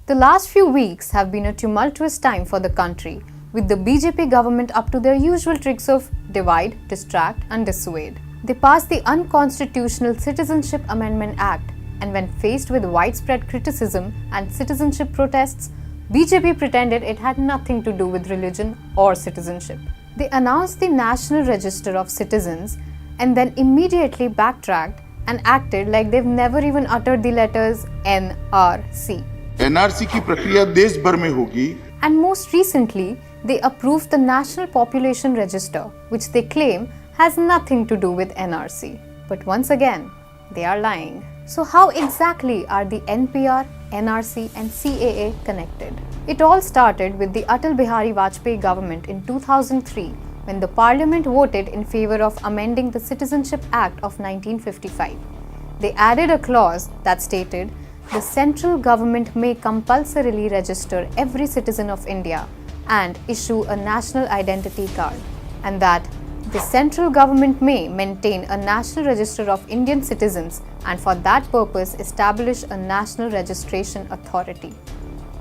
The last few weeks have been a tumultuous time for the country, with the BJP government up to their usual tricks of divide, distract and dissuade. They passed the unconstitutional Citizenship Amendment Act, and when faced with widespread criticism and citizenship protests, BJP pretended it had nothing to do with religion or citizenship. They announced the National Register of Citizens and then immediately backtracked and acted like they've never even uttered the letters NRC. NRC की प्रक्रिया देश भर में होगी. And most recently, they approved the National Population Register, which they claim has nothing to do with NRC. But once again, they are lying. So how exactly are the NPR, NRC and CAA connected? It all started with the Atal Bihari Vajpayee government in 2003 when the parliament voted in favor of amending the Citizenship Act of 1955. They added a clause that stated the central government may compulsorily register every citizen of India and issue a national identity card, and that the central government may maintain a national register of Indian citizens and for that purpose establish a national registration authority.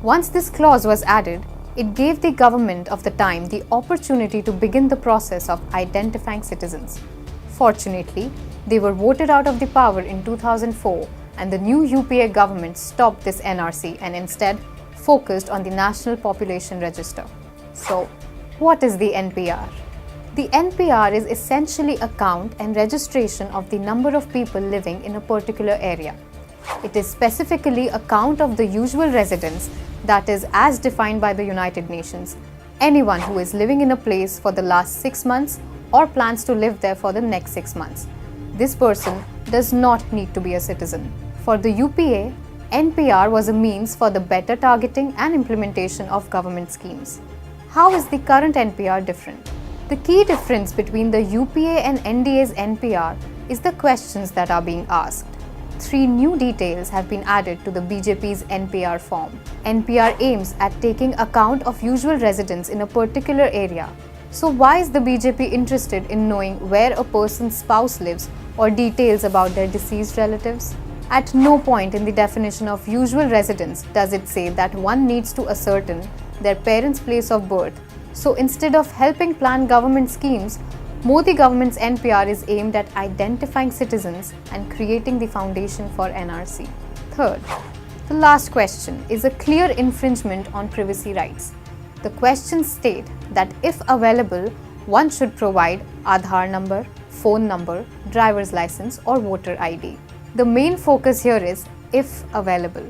Once this clause was added, it gave the government of the time the opportunity to begin the process of identifying citizens. Fortunately, they were voted out of the power in 2004 and the new UPA government stopped this NRC and instead focused on the National Population Register. So, what is the NPR? The NPR is essentially a count and registration of the number of people living in a particular area. It is specifically a count of the usual residents, that is, as defined by the United Nations, anyone who is living in a place for the last 6 months or plans to live there for the next 6 months. This person does not need to be a citizen. For the UPA, NPR was a means for the better targeting and implementation of government schemes. How is the current NPR different? The key difference between the UPA and NDA's NPR is the questions that are being asked. 3 new details have been added to the BJP's NPR form. NPR aims at taking account of usual residents in a particular area. So why is the BJP interested in knowing where a person's spouse lives or details about their deceased relatives? At no point in the definition of usual residence does it say that one needs to ascertain their parents' place of birth. So instead of helping plan government schemes, Modi government's NPR is aimed at identifying citizens and creating the foundation for NRC. Third, the last question is a clear infringement on privacy rights. The questions state that if available, one should provide Aadhaar number, phone number, driver's license or voter ID. The main focus here is if available.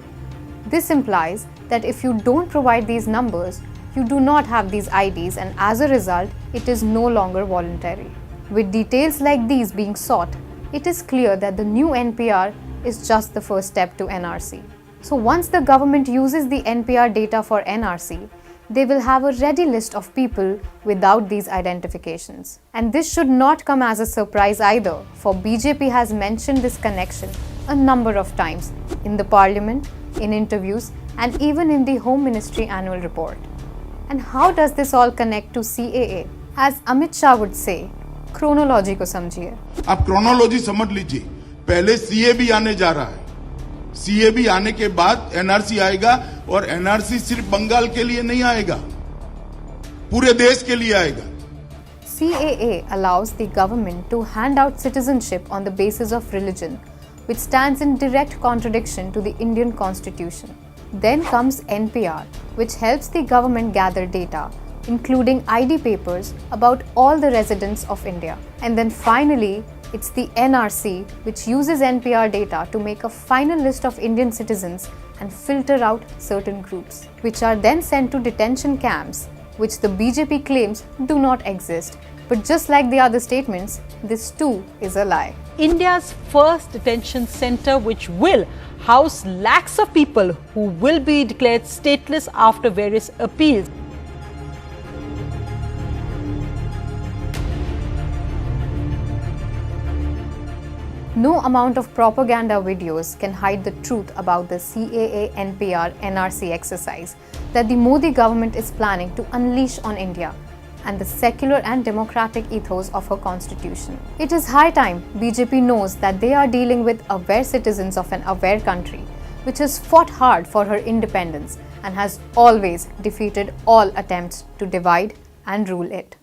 This implies that if you don't provide these numbers, you do not have these IDs and as a result, it is no longer voluntary. With details like these being sought, it is clear that the new NPR is just the first step to NRC. So once the government uses the NPR data for NRC, they will have a ready list of people without these identifications. And this should not come as a surprise either, for BJP has mentioned this connection a number of times in the parliament, in interviews, and even in the Home Ministry annual report. And how does this all connect to CAA? As Amit Shah would say, chronology को समझिए. आप chronology समझ लीजिए. पहले CA भी आने जा रहा है. CA भी आने के बाद NRC आएगा और NRC सिर्फ बंगाल के लिए नहीं आएगा, पूरे देश के लिए आएगा. CAA allows the government to hand out citizenship on the basis of religion, which stands in direct contradiction to the Indian Constitution. Then comes NPR, which helps the government gather data, including ID papers, about all the residents of India. And then finally, it's the NRC, which uses NPR data to make a final list of Indian citizens and filter out certain groups, which are then sent to detention camps, which the BJP claims do not exist. But just like the other statements, this too is a lie. India's first detention center, which will house lakhs of people who will be declared stateless after various appeals. No amount of propaganda videos can hide the truth about the CAA, NPR, NRC exercise that the Modi government is planning to unleash on India and the secular and democratic ethos of her constitution. It is high time BJP knows that they are dealing with aware citizens of an aware country which has fought hard for her independence and has always defeated all attempts to divide and rule it.